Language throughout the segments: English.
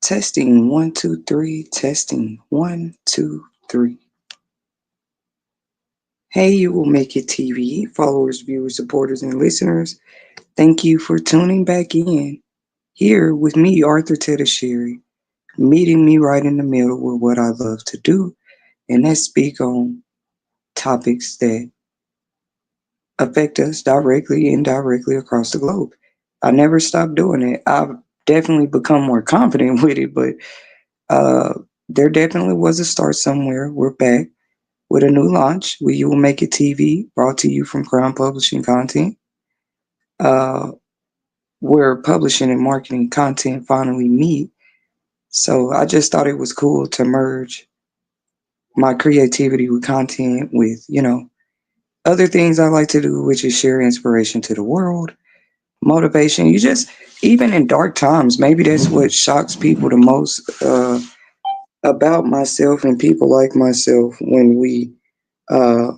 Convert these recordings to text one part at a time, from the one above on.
Testing 1, 2, 3. Testing 1, 2, 3. Hey, you will make it TV followers, viewers, supporters, and listeners. Thank you for tuning back in. Here with me, Arthur Tedashiri, meeting me right in the middle with what I love to do, and that's speak on topics that affect us directly and indirectly across the globe. I never stopped doing it. I've definitely become more confident with it, but uh, there definitely was a start somewhere. We're back with a new launch. You will make it TV, brought to you from Crown Publishing Content. Uh, where publishing and marketing content finally meet. So I just thought it was cool to merge my creativity with content with, other things I like to do, which is share inspiration to the world, motivation. Even in dark times, maybe that's what shocks people the most about myself and people like myself when we uh,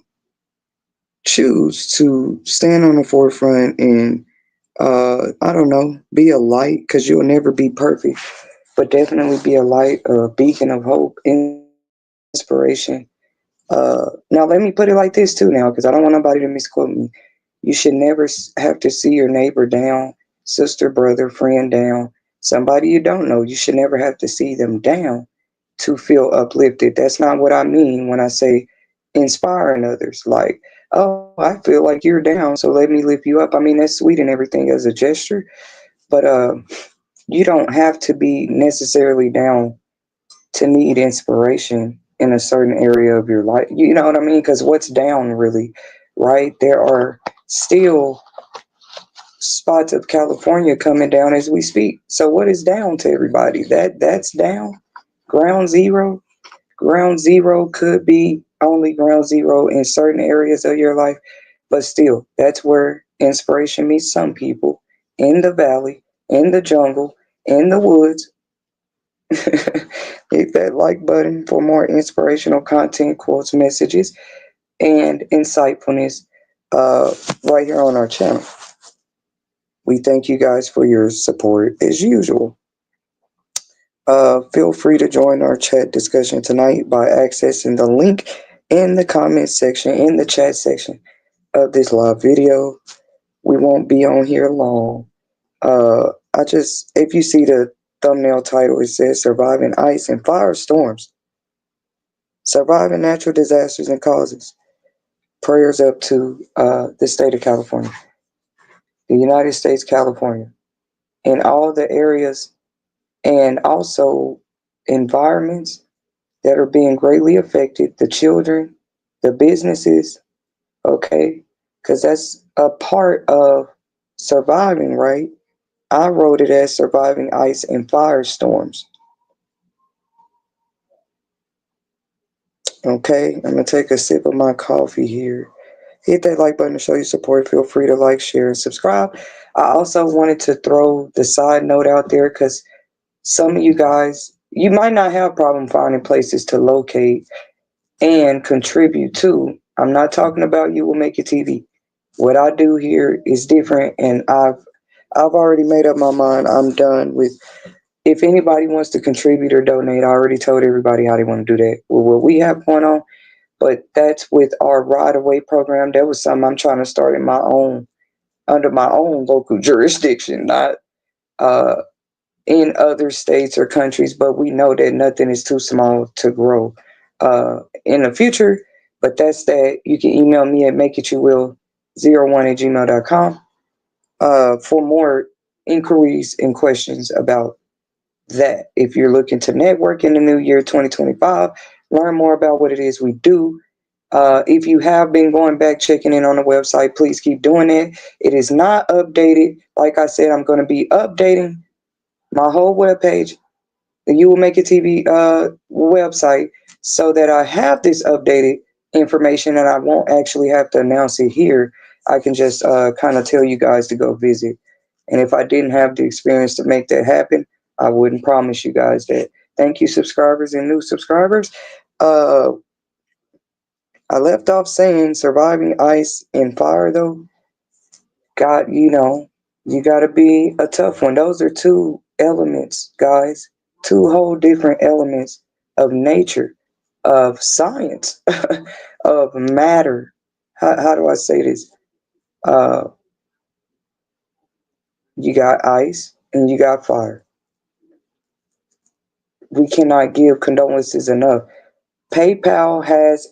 choose to stand on the forefront and I don't know, be a light because you'll never be perfect, but definitely be a light, a beacon of hope, inspiration. Now, let me put it like this too, now, because I don't want nobody to misquote me. You should never have to see your neighbor down, sister, brother, friend down, somebody you don't know. You should never have to see them down to feel uplifted. That's not what I mean when I say inspiring others. Like, oh, I feel like you're down, so let me lift you up. I mean, that's sweet and everything as a gesture, but you don't have to be necessarily down to need inspiration in a certain area of your life. You know what I mean? Because what's down really, right? There are still spots of California coming down as we speak. So what is down to everybody? That's down. Ground zero. Ground zero could be only ground zero in certain areas of your life, but still, that's where inspiration meets some people in the valley, in the jungle, in the woods. Hit that like button for more inspirational content, quotes, messages, and insightfulness right here on our channel. We thank you guys for your support as usual. Feel free to join our chat discussion tonight by accessing the link in the comment section, in the chat section of this live video. We won't be on here long. If you see the thumbnail title, it says Surviving Ice and Firestorms, Surviving Natural Disasters and Causes. Prayers up to the state of California, the United States, California, and all the areas and also environments that are being greatly affected, the children, the businesses, okay? Because that's a part of surviving, right? I wrote it as surviving ice and firestorms. Okay, I'm gonna take a sip of my coffee here. Hit that like button to show your support. Feel free to like, share, and subscribe. I also wanted to throw the side note out there because some of you guys, you might not have problem finding places to locate and contribute to. I'm not talking about you will make it TV. What I do here is different, and I've already made up my mind. I'm done with. If anybody wants to contribute or donate, I already told everybody how they want to do that. With what we have going on, but that's with our Ride Away program. That was something I'm trying to start in my own, under my own local jurisdiction, not uh, in other states or countries. But we know that nothing is too small to grow in the future. But that's that. You can email me at makeityoui01@gmail.com for more inquiries and questions about that. If you're looking to network in the new year 2025, learn more about what it is we do. If you have been going back checking in on the website, please keep doing it. It is not updated. Like I said, I'm going to be updating my whole webpage, the You Will Make It TV website, so that I have this updated information and I won't actually have to announce it here. I can just kind of tell you guys to go visit. And if I didn't have the experience to make that happen, I wouldn't promise you guys that. Thank you, subscribers and new subscribers. Uh, I left off saying surviving ice and fire, though. You got to be a tough one. Those are two elements, guys. two whole different elements of nature, of science, of matter. How do I say this? Uh, you got ice and you got fire. We cannot give condolences enough. PayPal has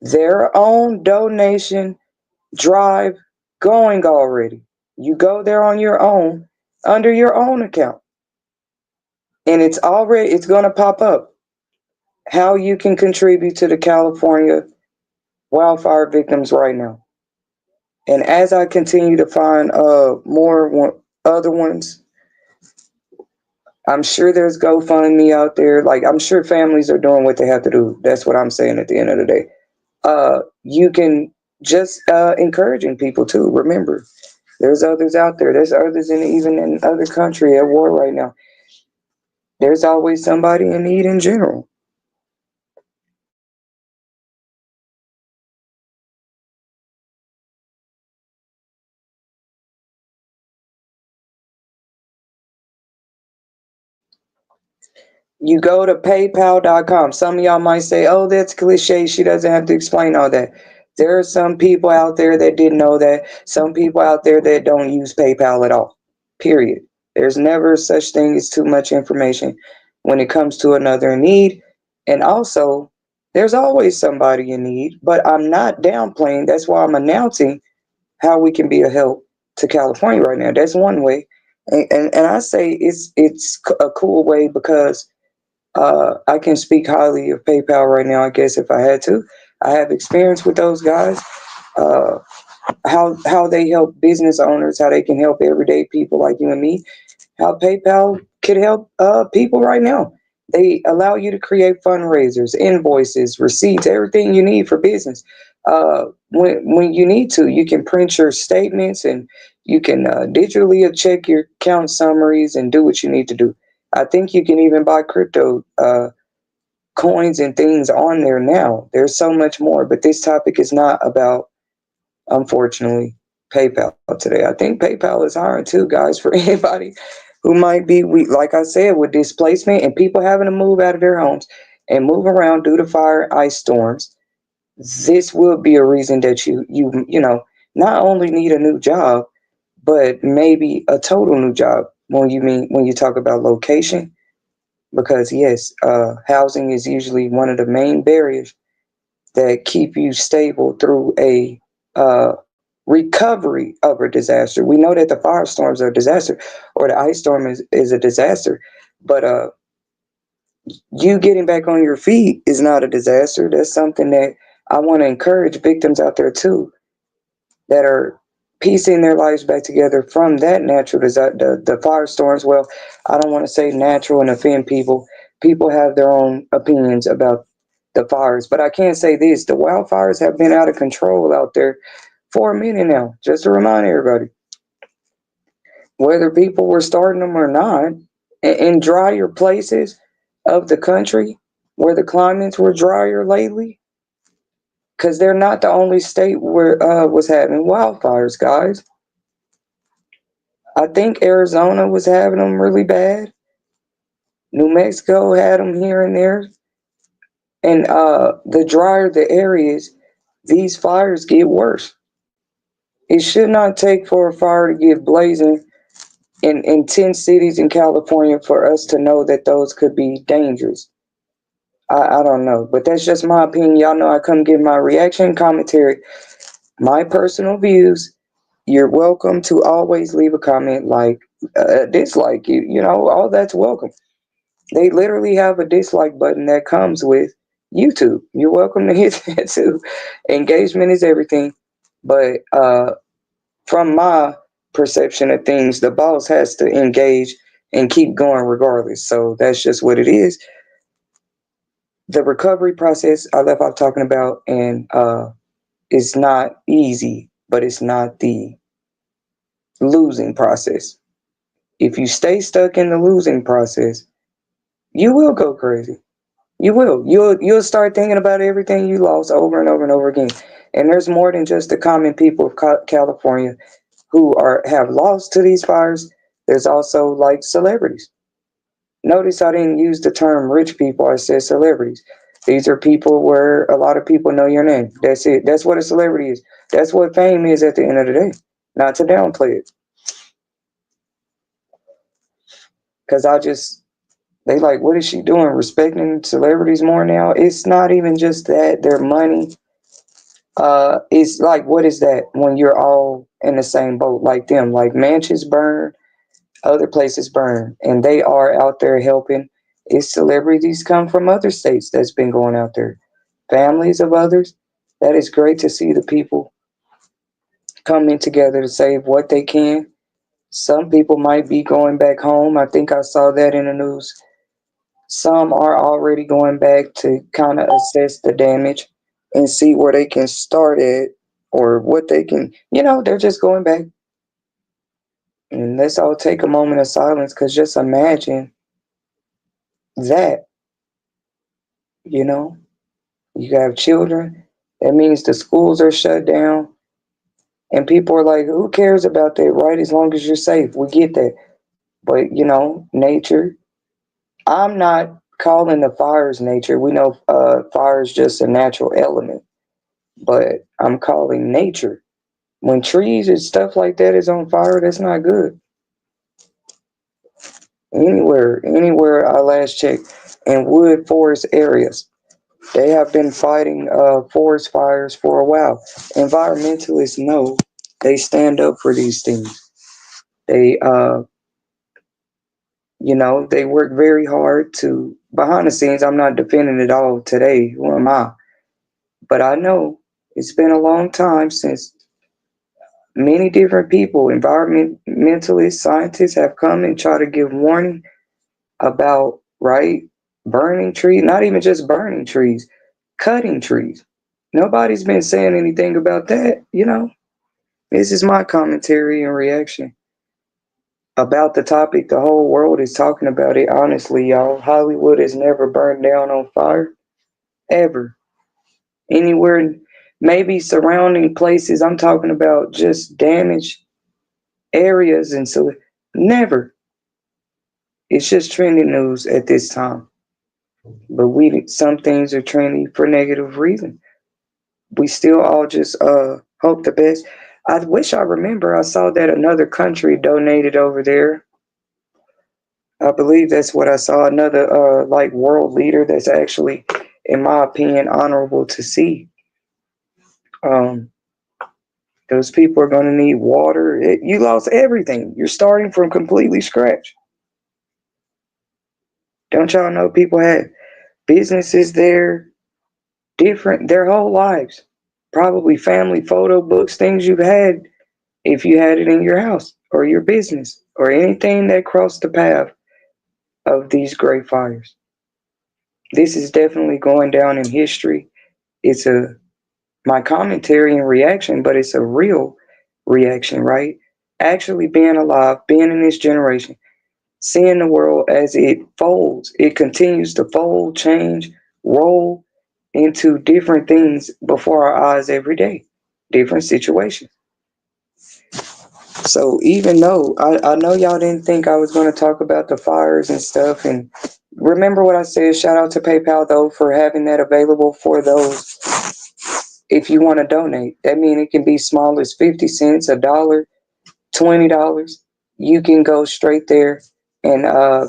their own donation drive going already. You go there on your own, under your own account, and it's going to pop up how you can contribute to the California wildfire victims right now. And as I continue to find other ones, I'm sure there's GoFundMe out there. Like, I'm sure families are doing what they have to do. That's what I'm saying at the end of the day. You can just encouraging people too. Remember, there's others out there. There's others even in other country at war right now. There's always somebody in need in general. You go to paypal.com. Some of y'all might say, oh, that's cliche. She doesn't have to explain all that. There are some people out there that didn't know that. Some people out there that don't use PayPal at all. Period. There's never such thing as too much information when it comes to another in need. And also, there's always somebody in need, but I'm not downplaying. That's why I'm announcing how we can be a help to California right now. That's one way. And I say it's a cool way because I can speak highly of PayPal right now, I guess, if I had to. I have experience with those guys, uh, how they help business owners, how they can help everyday people like you and me, how PayPal could help people right now. They allow you to create fundraisers, invoices, receipts, everything you need for business. When you need to, you can print your statements and you can digitally check your account summaries and do what you need to do. I think you can even buy crypto coins and things on there now. There's so much more, but this topic is not about, unfortunately, PayPal today. I think PayPal is hiring too, guys, for anybody who might be weak. Like I said, with displacement and people having to move out of their homes and move around due to fire, ice storms, this will be a reason that you not only need a new job, but maybe a total new job when you talk about location. Because yes, housing is usually one of the main barriers that keep you stable through a recovery of a disaster. We know that the firestorms are a disaster, or the ice storm is a disaster, but you getting back on your feet is not a disaster. That's something that I want to encourage victims out there too, that are piecing their lives back together from that natural disaster, the firestorms. Well, I don't want to say natural and offend people. People have their own opinions about the fires, but I can say this: the wildfires have been out of control out there for a minute now. Just to remind everybody, whether people were starting them or not, in drier places of the country where the climates were drier lately, because they're not the only state where was having wildfires, guys. I think Arizona was having them really bad. New Mexico had them here and there. And the drier the areas, these fires get worse. It should not take for a fire to get blazing in 10 cities in California for us to know that those could be dangerous. I don't know, but that's just my opinion. Y'all know I come give my reaction, commentary, my personal views. You're welcome to always leave a comment, like, dislike, all that's welcome. They literally have a dislike button that comes with YouTube. You're welcome to hit that too. Engagement is everything. But from my perception of things, the boss has to engage and keep going regardless. So that's just what it is. The recovery process I left off talking about, and it's not easy, but it's not the losing process. If you stay stuck in the losing process, you will go crazy. You will. You'll start thinking about everything you lost over and over and over again. And there's more than just the common people of California who have lost to these fires. There's also like celebrities. Notice I didn't use the term rich people, I said celebrities. These are people where a lot of people know your name. That's it. That's what a celebrity is. That's what fame is at the end of the day. Not to downplay it. Because they like, what is she doing? Respecting celebrities more now? It's not even just that, their money. It's like, what is that when you're all in the same boat like them? Like mansions burn, other places burn, and they are out there helping. It's celebrities come from other states that's been going out there, families of others. That is great to see the people coming together to save what they can. Some people might be going back home. I think I saw that in the news. Some are already going back to kind of assess the damage and see where they can start at or what they can, they're just going back. And let's all take a moment of silence because just imagine that, you know, you have children. That means the schools are shut down. And people are like, who cares about that, right? As long as you're safe. We get that. But, nature, I'm not calling the fires nature. We know fire is just a natural element. But I'm calling nature. When trees and stuff like that is on fire, that's not good. Anywhere I last checked, in wood forest areas, they have been fighting forest fires for a while. Environmentalists know they stand up for these things. They, they work very hard to behind the scenes. I'm not defending it all today. Who am I? But I know it's been a long time since many different people, environmentalists, scientists, have come and try to give warning about, right, burning trees, not even just burning trees, cutting trees. Nobody's been saying anything about that. This is my commentary and reaction about the topic. The whole world is talking about it. Honestly, y'all, Hollywood has never burned down on fire, ever. Anywhere, maybe surrounding places. I'm talking about just damaged areas, and so never. It's just trending news at this time. But some things are trendy for negative reason. We still all just hope the best. I wish I remember I saw that another country donated over there. I believe that's what I saw. Another like world leader that's actually, in my opinion, honorable to see. Um, those people are going to need water. You lost everything. You're starting from completely scratch. Don't y'all know people had businesses there, different their whole lives? Probably family photo books, things you've had if you had it in your house or your business or anything that crossed the path of these great fires. This is definitely going down in history. It's my commentary and reaction, but it's a real reaction, right? Actually being alive, being in this generation, seeing the world as it folds, it continues to fold, change, roll into different things before our eyes every day, different situations. So even though I know y'all didn't think I was going to talk about the fires and stuff, and remember what I said, shout out to PayPal though for having that available for those if you want to donate. That means it can be small as 50 cents, a dollar, $20. You can go straight there and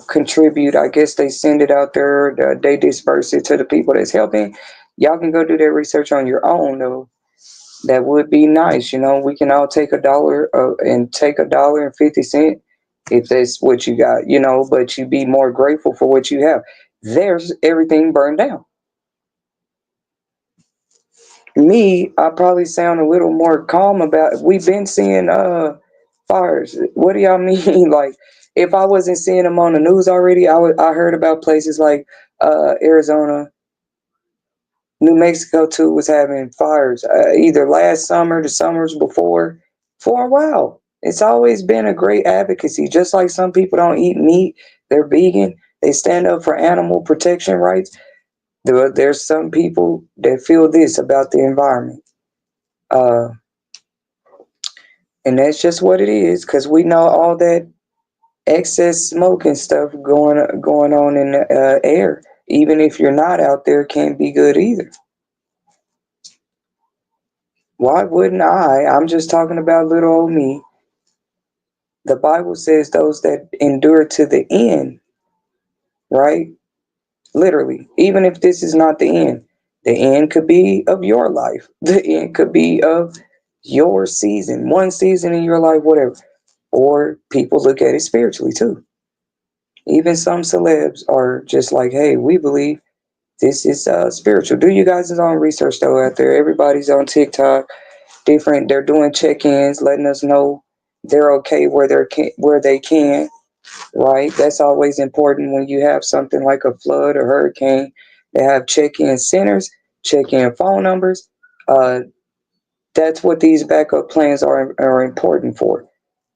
contribute. I guess they send it out there, they disperse it to the people that's helping. Y'all can go do that research on your own though. That would be nice. We can all take a dollar and take $1.50 if that's what you got, but you be more grateful for what you have. There's everything burned down. Me, I probably sound a little more calm about it. We've been seeing fires. What do y'all mean? Like, if I wasn't seeing them on the news already, I heard about places like Arizona, New Mexico too was having fires either last summer, the summers before, for a while. It's always been a great advocacy. Just like some people don't eat meat, they're vegan. They stand up for animal protection rights. There's some people that feel this about the environment. And that's just what it is, because we know all that excess smoke and stuff going on in the air. Even if you're not out there, can't be good either. Why wouldn't I? I'm just talking about little old me. The Bible says those that endure to the end, right? Literally, even if this is not the end could be of your life. The end could be of your season, one season in your life, whatever. Or people look at it spiritually too. Even some celebs are just like, hey, we believe this is spiritual. Do you guys' own research though out there. Everybody's on TikTok, different. They're doing check-ins, letting us know they're okay where they can. Right? That's always important when you have something like a flood or hurricane. They have check-in centers, check-in phone numbers. Uh, that's what these backup plans are important for.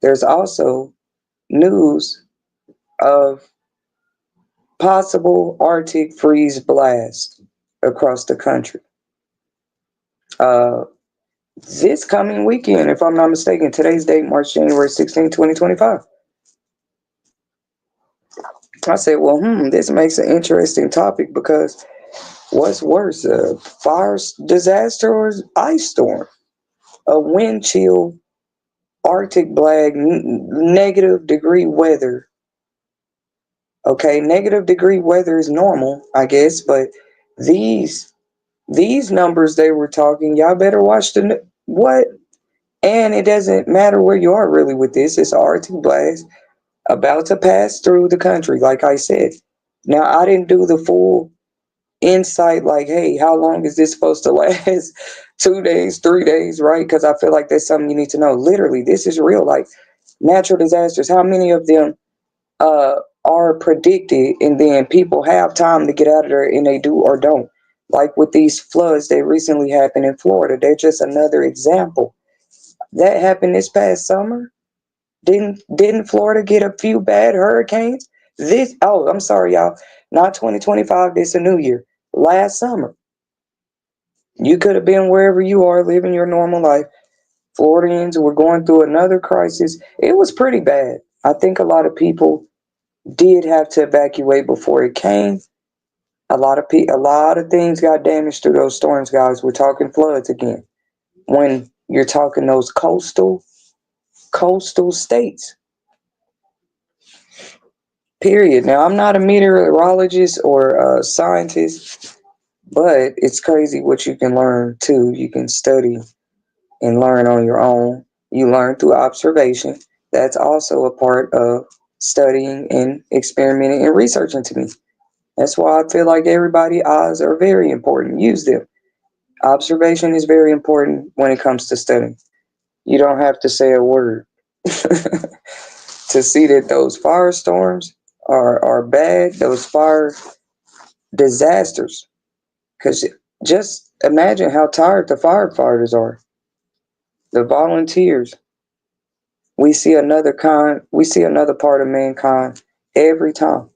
There's also news of possible Arctic freeze blast across the country. Uh, this coming weekend, if I'm not mistaken, today's date, March January 16, 2025. I said, well, this makes an interesting topic because what's worse, a fire disaster or ice storm? A wind chill, Arctic black, negative degree weather. Okay, negative degree weather is normal, I guess, but these numbers they were talking, y'all better watch what? And it doesn't matter where you are really with this. It's Arctic blast about to pass through the country, like I said. Now I didn't do the full insight like, hey, how long is this supposed to last? 2 days, 3 days, right? Because I feel like that's something you need to know. Literally, this is real. Like natural disasters, how many of them uh, are predicted and then people have time to get out of there and they do or don't? Like with these floods that recently happened in Florida, they're just another example. That happened this past summer. Didn't Florida get a few bad hurricanes? I'm sorry, y'all. Not 2025, this a new year. Last summer. You could have been wherever you are living your normal life. Floridians were going through another crisis. It was pretty bad. I think a lot of people did have to evacuate before it came. A lot of things got damaged through those storms, guys. We're talking floods again. When you're talking those coastal states. Period. Now, I'm not a meteorologist or a scientist, but it's crazy what you can learn too. You can study and learn on your own. You learn through observation. That's also a part of studying and experimenting and researching to me. That's why I feel like everybody's eyes are very important. Use them. Observation is very important when it comes to studying. You don't have to say a word to see that those firestorms are bad, those fire disasters. Because just imagine how tired the firefighters are, the volunteers. We see another part of mankind every time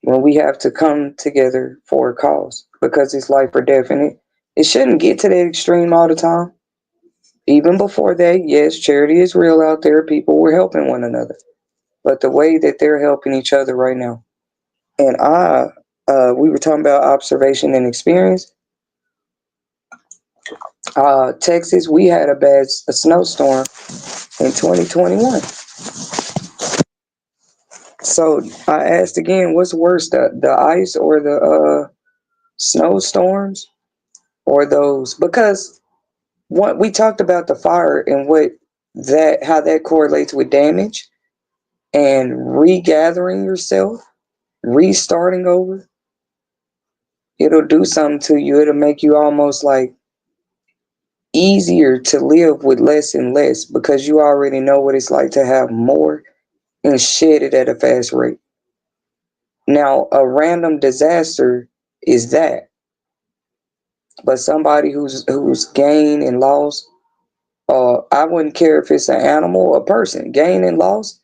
when we have to come together for a cause because it's life or death. And it shouldn't get to that extreme all the time. Even before that, yes, charity is real out there. People were helping one another. But the way that they're helping each other right now. And we were talking about observation and experience. Texas, we had a snowstorm in 2021. So I asked again, what's worse, the ice or the snowstorms or those? Because what we talked about the fire and how that correlates with damage and regathering yourself, restarting over. It'll do something to you. It'll make you almost like easier to live with less and less because you already know what it's like to have more and shed it at a fast rate. Now, a random disaster is that, but somebody who's gain and loss, I wouldn't care if it's an animal or a person. Gain and loss,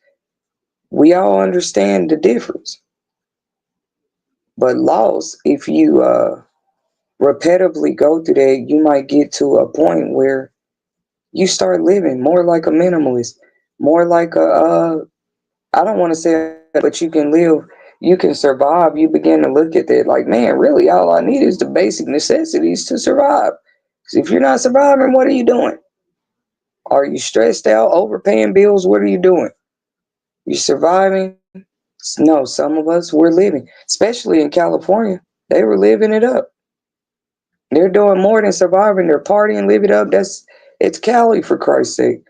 we all understand the difference. But loss, if you repetitively go through that, you might get to a point where you start living more like a minimalist, more like a I don't want to say, but you can live, you can survive. You begin to look at that like, man, really, all I need is the basic necessities to survive. 'Cause if you're not surviving, what are you doing? Are you stressed out, overpaying bills? What are you doing? You surviving? No, some of us were living, especially in California. They were living it up. They're doing more than surviving. They're partying, live it up. It's Cali for Christ's sake.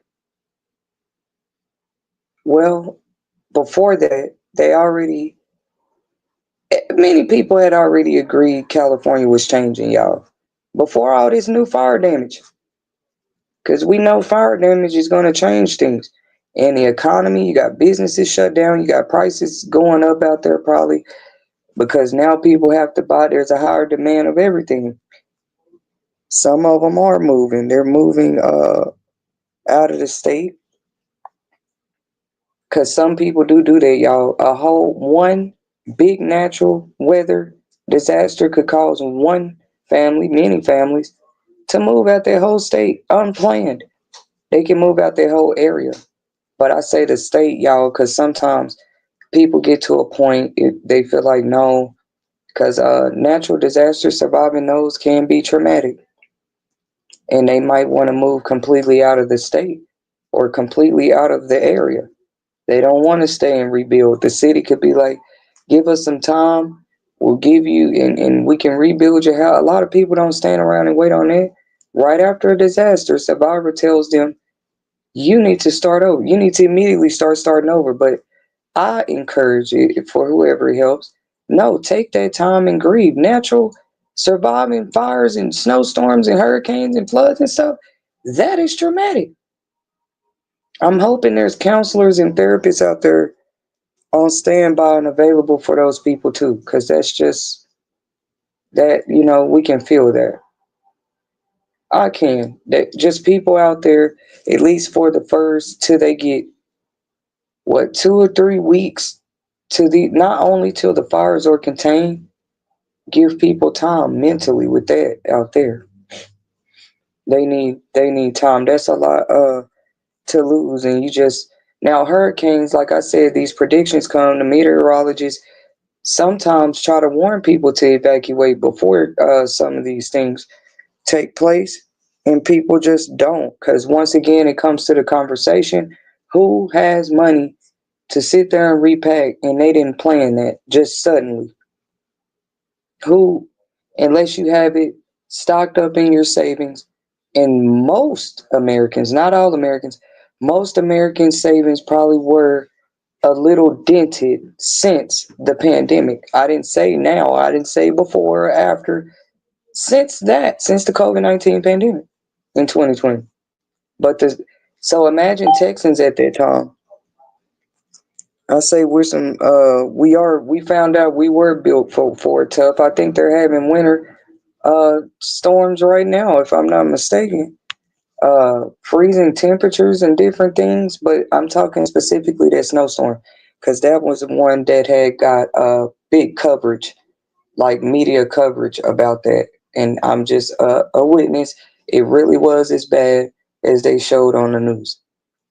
Well, before that, many people had already agreed California was changing, y'all. Before all this new fire damage, because we know fire damage is going to change things. And the economy, you got businesses shut down, you got prices going up out there probably because now people have to buy. There's a higher demand of everything. Some of them are moving. They're moving out of the state because some people do that, y'all. A whole one big natural weather disaster could cause one family, many families, to move out their whole state unplanned. They can move out their whole area. But I say the state, y'all, because sometimes people get to a point they feel like no, because natural disaster surviving those can be traumatic, and they might want to move completely out of the state or completely out of the area. They don't want to stay and rebuild. The city could be like, give us some time. We'll give you, and we can rebuild your house. A lot of people don't stand around and wait on that. Right after a disaster, survivor tells them, you need to start over. You need to immediately starting over. But I encourage it for whoever it helps. No, take that time and grieve. Natural surviving fires and snowstorms and hurricanes and floods and stuff, that is traumatic. I'm hoping there's counselors and therapists out there on standby and available for those people too, because that's just that, we can feel that. I can. That just people out there, at least for the first till they get 2 or 3 weeks to the not only till the fires are contained, give people time mentally with that out there. They need time. That's a lot to lose. And you just now hurricanes, like I said, these predictions come, the meteorologists sometimes try to warn people to evacuate before some of these things take place, and people just don't, because once again it comes to the conversation, who has money to sit there and repack, and they didn't plan that just suddenly? Who, unless you have it stocked up in your savings, and most Americans, not all Americans, most American savings probably were a little dented since the pandemic. I didn't say now, I didn't say before or after. Since the COVID-19 pandemic in 2020. But so imagine Texans at that time. I say we found out we were built for it tough. I think they're having winter storms right now, if I'm not mistaken. Freezing temperatures and different things, but I'm talking specifically that snowstorm because that was the one that had got big coverage, like media coverage about that. And I'm just a witness. It really was as bad as they showed on the news.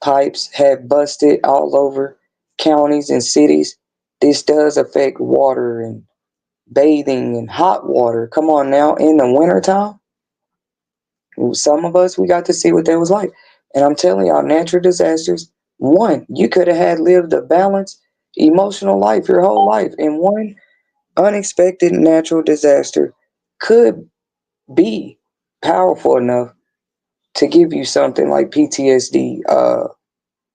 Pipes had busted all over counties and cities. This does affect water and bathing and hot water. Come on now, in the wintertime, some of us, we got to see what that was like. And I'm telling y'all, natural disasters, one, you could have had lived a balanced emotional life your whole life. And one unexpected natural disaster could be powerful enough to give you something like PTSD.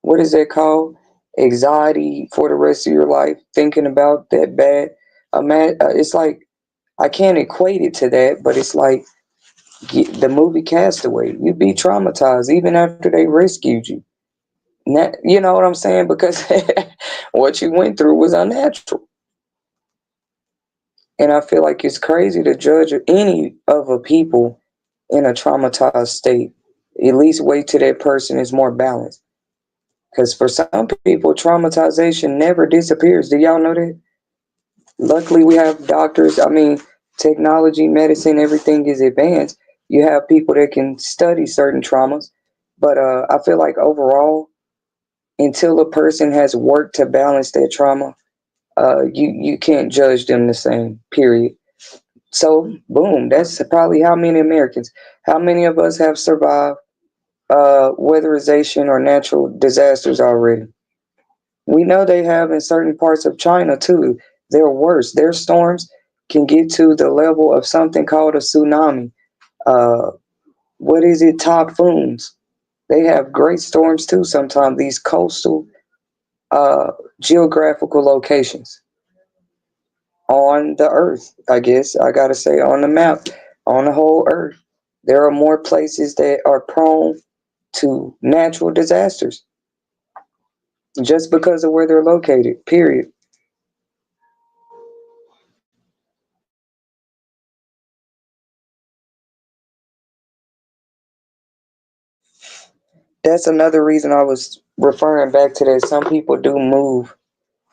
What is that called? Anxiety for the rest of your life, thinking about that bad. It's like, I can't equate it to that, but it's like the movie Castaway. You'd be traumatized even after they rescued you. You know what I'm saying? Because what you went through was unnatural. And I feel like it's crazy to judge any of a people in a traumatized state. At least wait till that person is more balanced. Because for some people, traumatization never disappears. Do y'all know that? Luckily, we have doctors. I mean, technology, medicine, everything is advanced. You have people that can study certain traumas. But I feel like overall, until a person has worked to balance that trauma, you can't judge them the same. Period. So, boom, that's probably how many Americans, how many of us have survived weatherization or natural disasters already. We know they have in certain parts of China too. They're worse. Their storms can get to the level of something called a tsunami. Uh, what is it? Typhoons. They have great storms too sometimes, these coastal uh, geographical locations on the earth. I guess I got to say on the map, on the whole earth. There are more places that are prone to natural disasters just because of where they're located, period. That's another reason I was referring back to that. Some people do move.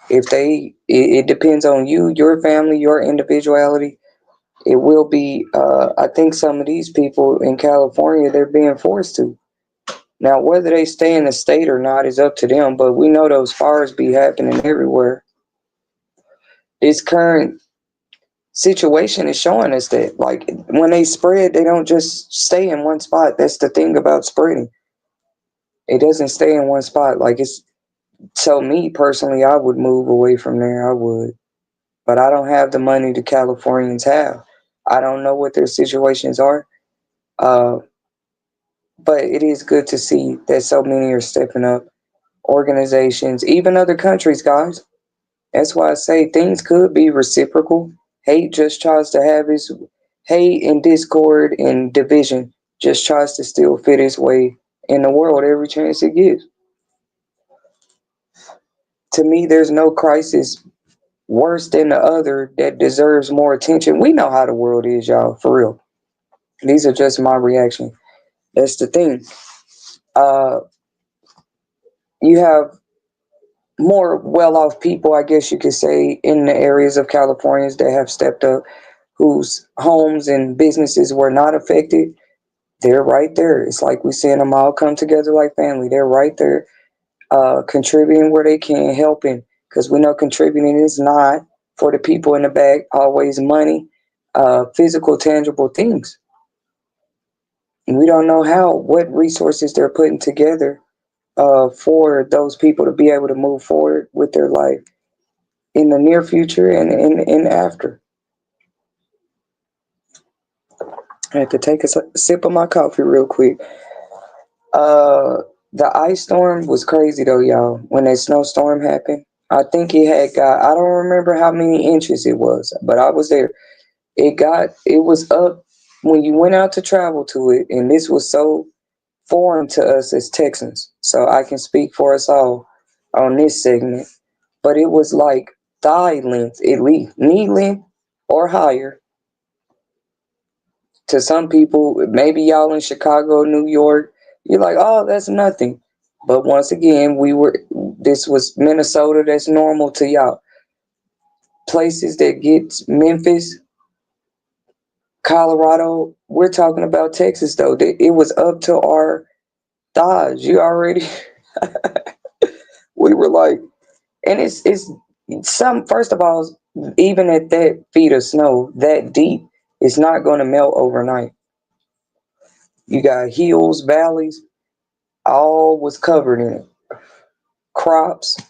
If it depends on you, your family, your individuality. It will be, I think some of these people in California, they're being forced to. Now, whether they stay in the state or not is up to them, but we know those fires be happening everywhere. This current situation is showing us that, like, when they spread, they don't just stay in one spot. That's the thing about spreading. It doesn't stay in one spot. Like, it's so me personally, I would move away from there. I would, but I don't have the money the Californians have. I don't know what their situations are. Uh, but it is good to see that so many are stepping up. Organizations, even other countries, guys. That's why I say things could be reciprocal. Hate just tries to have his hate and discord and division just tries to still fit its way in the world every chance it gets. To me, there's no crisis worse than the other that deserves more attention. We know how the world is, y'all, for real. These are just my reaction. That's the thing. Uh, you have more well-off people, I guess you could say, in the areas of California that have stepped up, whose homes and businesses were not affected. They're right there. It's like we're seeing them all come together like family. They're right there, contributing where they can, helping, because we know contributing is not for the people in the back always money, physical, tangible things. And we don't know what resources they're putting together for those people to be able to move forward with their life in the near future and after. I had to take a sip of my coffee real quick. Uh, the ice storm was crazy though, y'all. When that snowstorm happened, I think it had got. I don't remember how many inches it was, but I was there. It was up when you went out to travel to it, and this was so foreign to us as Texans. So I can speak for us all on this segment. But it was like thigh length, at least knee length or higher to some people. Maybe y'all in Chicago, New York, you're like, oh, that's nothing. But once again, this was Minnesota, that's normal to y'all. Places that get Memphis, Colorado, we're talking about Texas though. It was up to our thighs. You already, we were like, and it's some, first of all, even at that feet of snow, that deep, it's not going to melt overnight. You got hills, valleys, all was covered in it. Crops,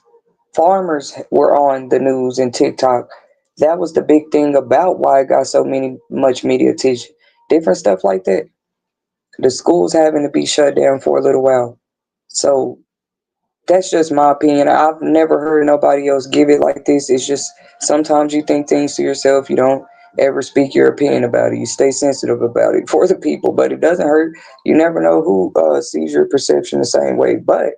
farmers were on the news and TikTok. That was the big thing about why it got so much media attention. Different stuff like that. The schools having to be shut down for a little while. So that's just my opinion. I've never heard nobody else give it like this. It's just sometimes you think things to yourself. You don't ever speak your opinion about it. You stay sensitive about it for the people, but it doesn't hurt. You never know who sees your perception the same way. But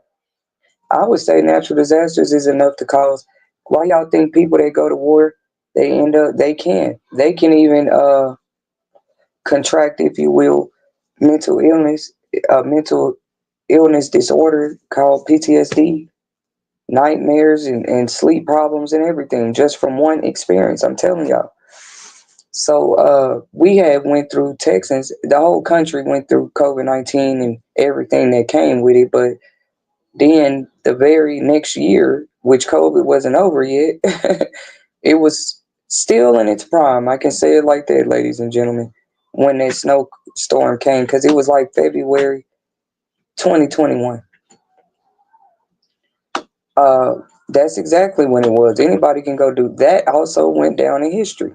I would say natural disasters is enough to cause. Why y'all think people that go to war, they can even contract, if you will, mental illness, mental illness disorder called PTSD, nightmares and sleep problems and everything just from one experience. I'm telling y'all. So we had went through Texans, the whole country went through COVID-19 and everything that came with it, but Then the very next year, which COVID wasn't over yet, it was still in its prime. I can say it like that, ladies and gentlemen, when that snowstorm came, because it was like February 2021. Uh, that's exactly when it was. Anybody can go do that. Also went down in history.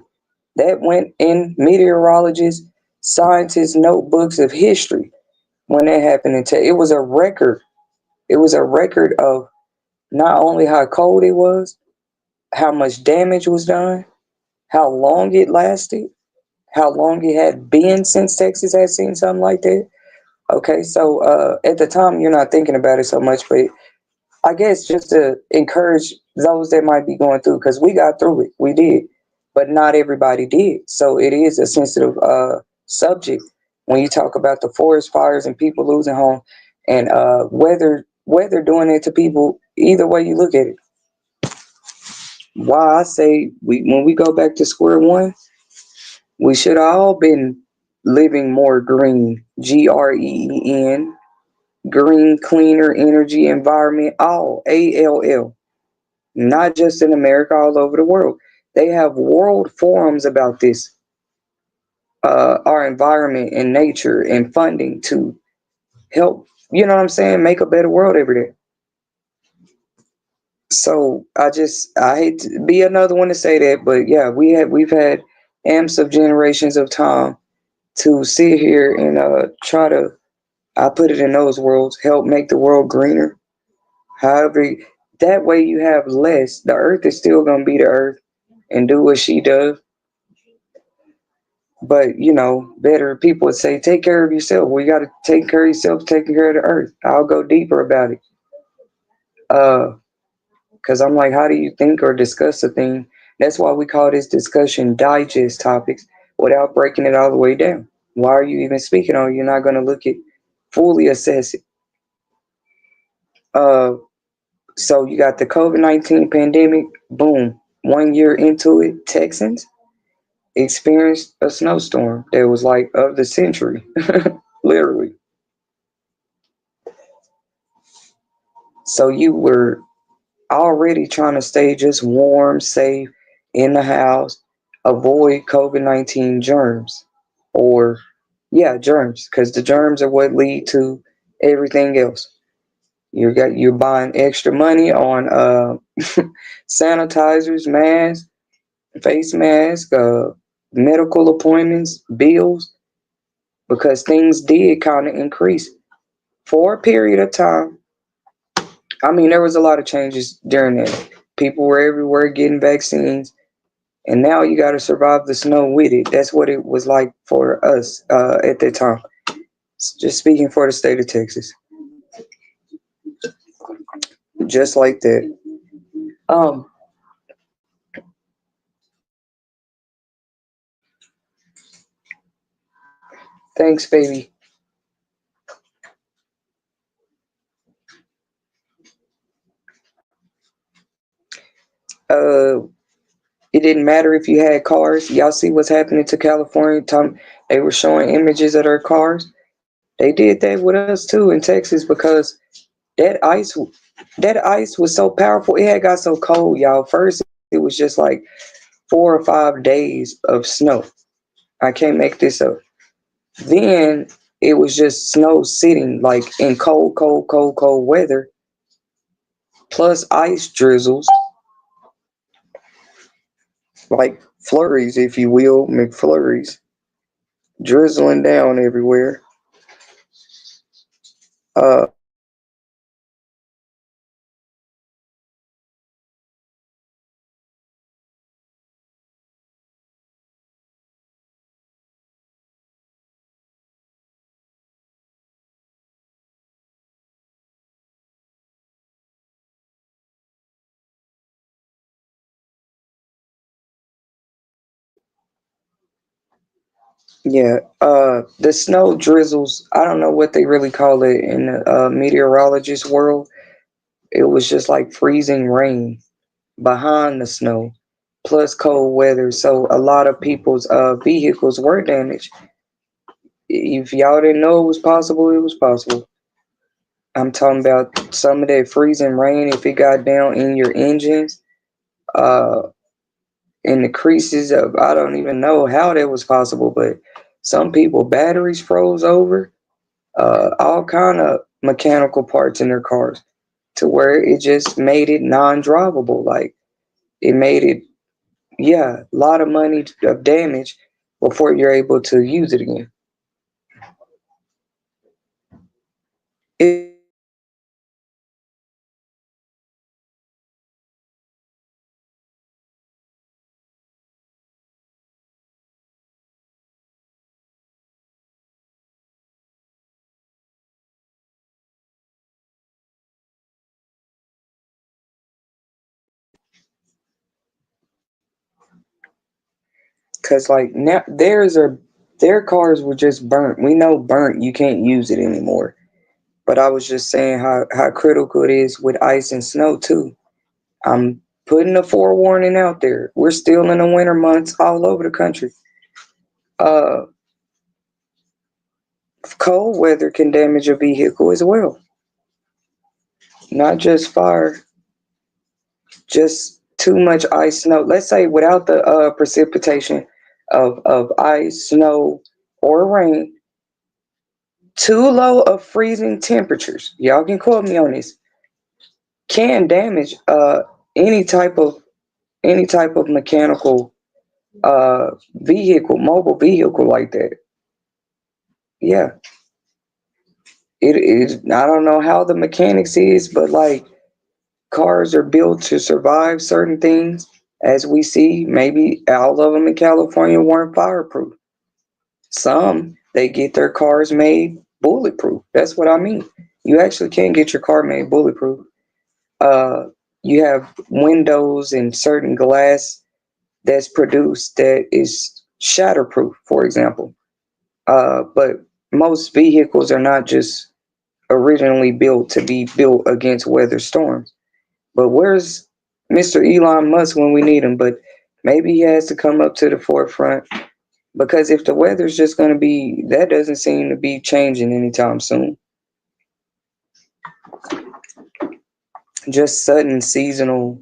That went in meteorologists, scientists' notebooks of history when that happened. It was a record. It was a record of not only how cold it was, how much damage was done, how long it lasted, how long it had been since Texas had seen something like that. Okay, so at the time you're not thinking about it so much, but I guess just to encourage those that might be going through, because we got through it, we did, but not everybody did. So it is a sensitive subject when you talk about the forest fires and people losing home, and weather doing it to people. Either way you look at it, why I say when we go back to square one, we should have all been living more green, GREEN, green, cleaner energy, environment, all ALL, not just in America, all over the world. They have world forums about this, our environment and nature and funding to help, you know what I'm saying, make a better world every day. So I hate to be another one to say that, but yeah, we've had amps of generations of time to sit here and try to, I put it in those worlds, help make the world greener. However, that way you have less. The earth is still gonna be the earth and do what she does. But better people would say, take care of yourself. Well, you got to take care of yourself, taking care of the earth. I'll go deeper about it. Because I'm like, how do you think or discuss a thing? That's why we call this discussion digest topics without breaking it all the way down. Why are you even speaking on it? You're not going to look at fully assess it. Uh, so you got the COVID-19 pandemic. Boom. 1 year into it, Texans experienced a snowstorm that was like of the century, literally. So you were already trying to stay just warm, safe in the house, avoid COVID-19 germs, or yeah, germs, because the germs are what lead to everything else. You're buying extra money on sanitizers, masks, face masks, medical appointments, bills, because things did kind of increase for a period of time. I mean, there was a lot of changes during that. People were everywhere getting vaccines, and now you got to survive the snow with it. That's what it was like for us at that time. Just speaking for the state of Texas, just like that. Um, Thanks, baby. Uh, it didn't matter if you had cars. Y'all see what's happening to California? Tom, they were showing images of their cars. They did that with us too in Texas because that ice, that ice was so powerful. It had got so cold, y'all. First, it was just like 4 or 5 days of snow. I can't make this up. Then it was just snow sitting like in cold, cold, cold, cold weather, plus ice drizzles, like flurries, if you will, McFlurries, drizzling down everywhere. Uh, yeah, the snow drizzles. I don't know what they really call it in the meteorologist world. It was just like freezing rain behind the snow, plus cold weather. So a lot of people's vehicles were damaged. If y'all didn't know it was possible, it was possible. I'm talking about some of that freezing rain if it got down in your engines, uh, in the creases of, I don't even know how that was possible, but some people batteries froze over, all kind of mechanical parts in their cars to where it just made it non-drivable. Like it made it, yeah, a lot of money of damage before you're able to use it again. It's crazy how because like now their cars were just burnt. We know burnt, you can't use it anymore. But I was just saying how critical it is with ice and snow too. I'm putting a forewarning out there. We're still in the winter months all over the country. Uh, Cold weather can damage a vehicle as well. Not just fire, just too much ice, snow. Let's say without the precipitation of ice, snow, or rain, too low of freezing temperatures. Y'all can quote me on this. Can damage any type of any type of mechanical vehicle, mobile vehicle like that. Yeah, it is. I don't know how the mechanics is, but like cars are built to survive certain things. As we see, maybe all of them in California weren't fireproof. Some they get their cars made bulletproof. That's what I mean. You actually can get your car made bulletproof. Uh, you have windows and certain glass that's produced that is shatterproof, for example. But most vehicles are not just originally built to be built against weather storms. But where's Mr. Elon Musk when we need him? But maybe he has to come up to the forefront because if the weather's just going to be, that doesn't seem to be changing anytime soon. Just sudden seasonal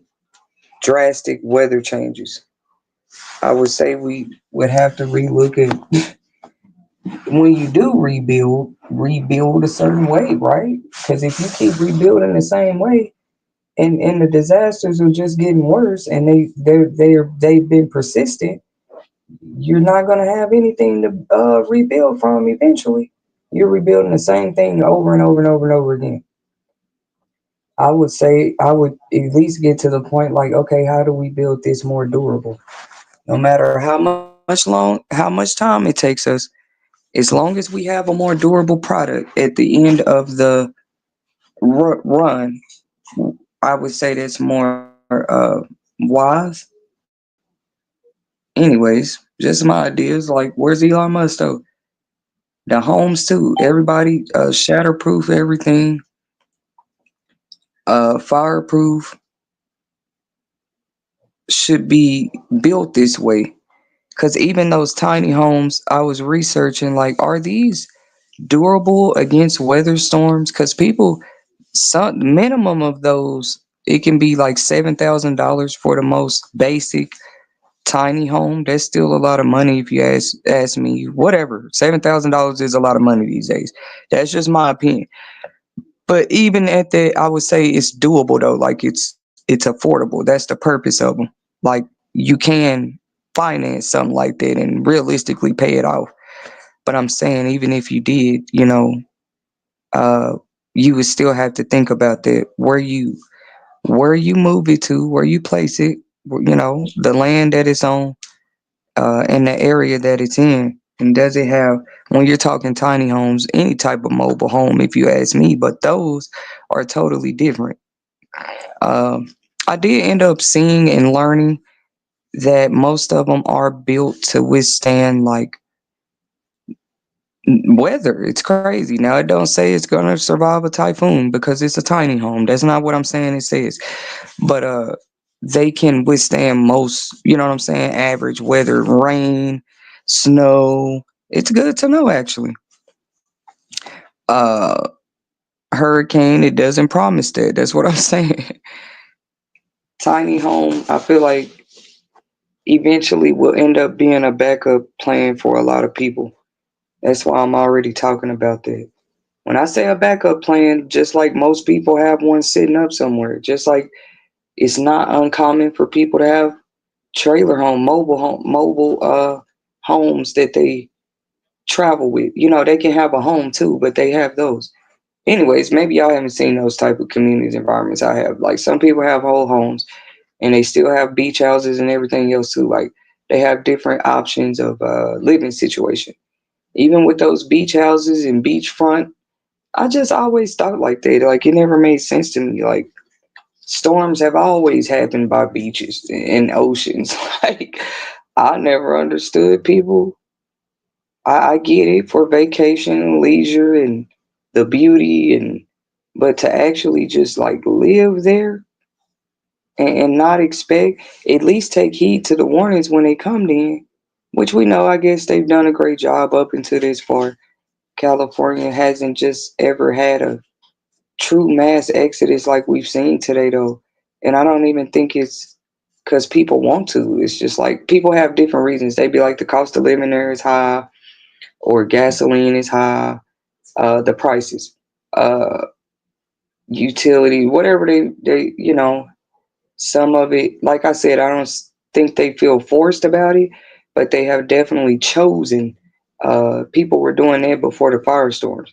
drastic weather changes. I would say we would have to relook at when you do rebuild a certain way, right? Because if you keep rebuilding the same way, and the disasters are just getting worse, and they've been persistent, you're not gonna have anything to rebuild from eventually. You're rebuilding the same thing over and over and over and over again. I would say I would at least get to the point like, okay, how do we build this more durable? No matter how much time it takes us, as long as we have a more durable product at the end of the run, I would say that's more wise. Anyways, just my ideas. Like, where's Elon Musk though? The homes too. Everybody shatterproof everything, fireproof should be built this way. Cause even those tiny homes, I was researching like, are these durable against weather storms? Cause people, some minimum of those, it can be like $7,000 for the most basic tiny home. That's still a lot of money if you ask me. Whatever, $7,000 is a lot of money these days. That's just my opinion. But even at that, I would say it's doable though. Like it's affordable. That's the purpose of them. Like you can finance something like that and realistically pay it off. But I'm saying even if you did, uh, you would still have to think about that. Where you move it to, where you place it, the land that it's on, and the area that it's in. And does it have, when you're talking tiny homes, any type of mobile home, if you ask me, but those are totally different. Um, I did end up seeing and learning that most of them are built to withstand like weather. It's crazy. Now it don't say it's gonna survive a typhoon because it's a tiny home. That's not what I'm saying it says. But they can withstand most, you know what I'm saying, average weather, rain, snow. It's good to know actually. Uh hurricane, it doesn't promise that. That's what I'm saying. Tiny home, I feel like eventually will end up being a backup plan for a lot of people. That's why I'm already talking about that. When I say a backup plan, just like most people have one sitting up somewhere, just like it's not uncommon for people to have trailer mobile homes that they travel with. You know, they can have a home too, but they have those. Anyways, maybe y'all haven't seen those type of communities environments I have. Like some people have whole homes and they still have beach houses and everything else too. Like they have different options of living situation. Even with those beach houses and beachfront, I just always thought like that. Like it never made sense to me. Like storms have always happened by beaches and oceans. Like I never understood people. I get it for vacation and leisure and the beauty and but to actually just like live there and not expect, at least take heed to the warnings when they come in, which we know I guess they've done a great job up until this far. California hasn't just ever had a true mass exodus like we've seen today though. And I don't even think it's because people want to. It's just like people have different reasons. They be like the cost of living there is high or gasoline is high, the prices, uh, utility, whatever they, some of it, like I said, I don't think they feel forced about it, but they have definitely chosen. People were doing that before the firestorms,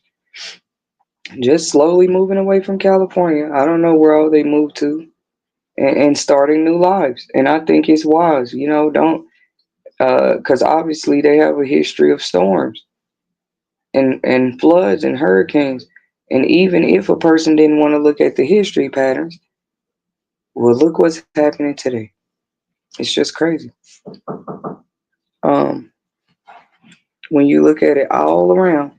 just slowly moving away from California. I don't know where all they moved to and starting new lives. And I think it's wise, don't, because obviously they have a history of storms and floods and hurricanes. And even if a person didn't want to look at the history patterns, well, look what's happening today. It's just crazy. Um, when you look at it all around,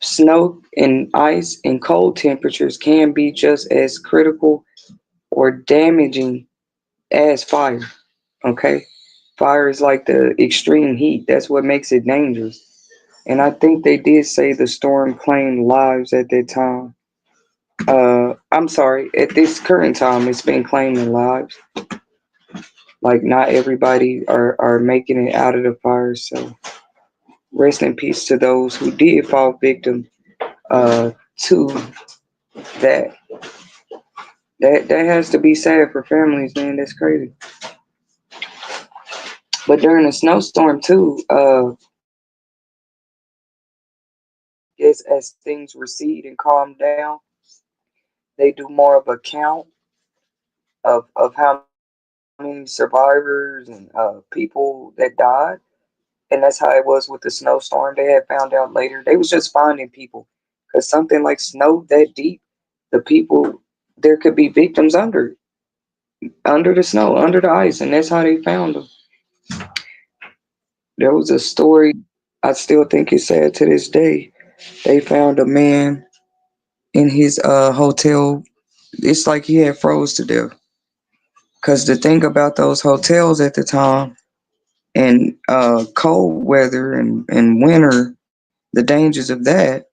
snow and ice and cold temperatures can be just as critical or damaging as fire. Okay? Fire is like the extreme heat. That's what makes it dangerous. And I think they did say the storm claimed lives at that time. I'm sorry, at this current time, it's been claiming lives. Like, not everybody are making it out of the fire. So, rest in peace to those who did fall victim to that. That has to be sad for families, man. That's crazy. But during a snowstorm too, as things recede and calm down, they do more of a count of how many survivors and people that died. And that's how it was with the snowstorm. They had found out later. They was just finding people. Because something like snow that deep, the people, there could be victims under the snow, under the ice. And that's how they found them. There was a story, I still think it's sad to this day. They found a man in his hotel. It's like he had froze to death. Because the thing about those hotels at the time and cold weather and winter, the dangers of that.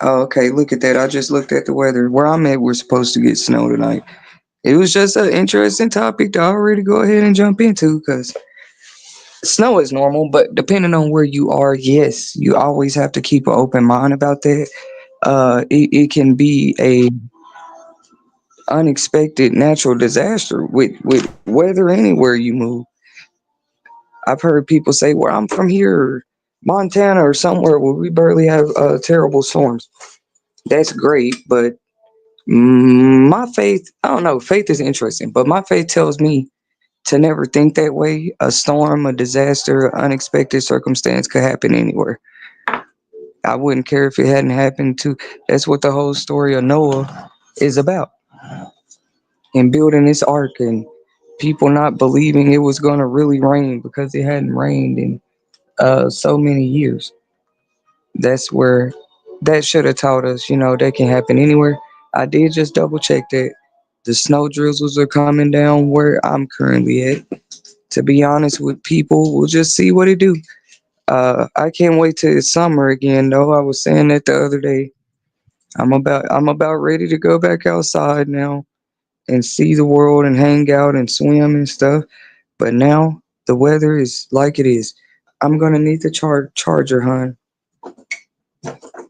Oh, okay, look at that. I just looked at the weather. Where I'm at, we're supposed to get snow tonight. It was just an interesting topic to already go ahead and jump into because snow is normal, but depending on where you are, yes, you always have to keep an open mind about that. It can be a unexpected natural disaster with weather anywhere you move. I've heard people say, "Well, I'm from here, Montana or somewhere where we barely have terrible storms." That's great, but my faith, I don't know, faith is interesting, but my faith tells me to never think that way. A storm, a disaster, an unexpected circumstance could happen anywhere. I wouldn't care if it hadn't happened to. That's what the whole story of Noah is about. And building this ark and people not believing it was going to really rain because it hadn't rained in so many years. That's where that should have taught us, that can happen anywhere. I did just double check that the snow drizzles are coming down where I'm currently at. To be honest with people, we'll just see what it do. I can't wait till it's summer again, though. I was saying that the other day. I'm about ready to go back outside now and see the world and hang out and swim and stuff. But now the weather is like it is. I'm gonna need the charger, hon.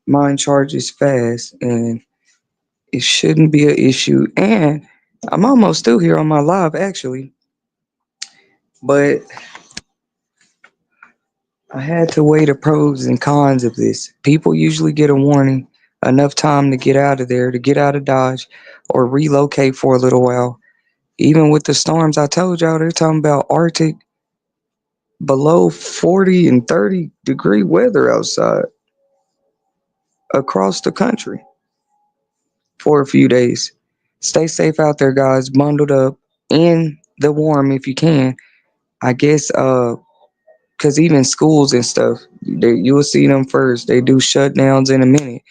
Mine charges fast and it shouldn't be an issue. And I'm almost through here on my live actually, but I had to weigh the pros and cons of this. People usually get a warning, enough time to get out of there, to get out of Dodge, or relocate for a little while. Even with the storms, I told y'all they're talking about Arctic below 40 and 30-degree weather outside across the country for a few days. Stay safe out there, guys. Bundled up in the warm if you can. I guess because even schools and stuff, you will see them first. They do shutdowns in a minute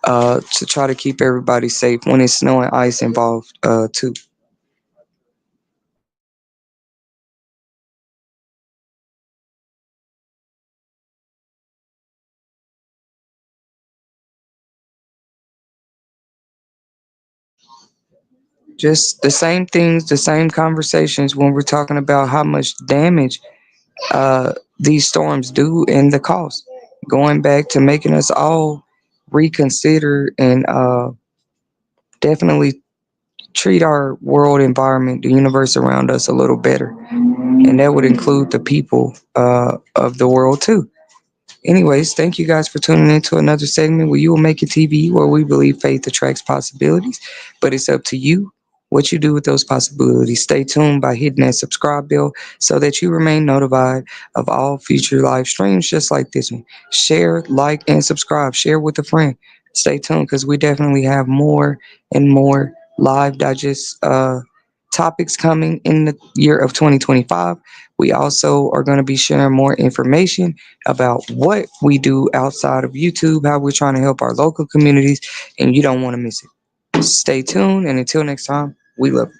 to try to keep everybody safe when it's snow and ice involved too. Just the same things, the same conversations when we're talking about how much damage these storms do and the cost. Going back to making us all reconsider and definitely treat our world environment, the universe around us a little better. And that would include the people of the world too. Anyways, thank you guys for tuning in to another segment where you will make it TV, where we believe faith attracts possibilities, but it's up to you what you do with those possibilities. Stay tuned by hitting that subscribe bell so that you remain notified of all future live streams just like this one. Share, like, and subscribe. Share with a friend. Stay tuned because we definitely have more and more live digest topics coming in the year of 2025. We also are going to be sharing more information about what we do outside of YouTube, how we're trying to help our local communities, and you don't want to miss it. Stay tuned, and until next time, we love you.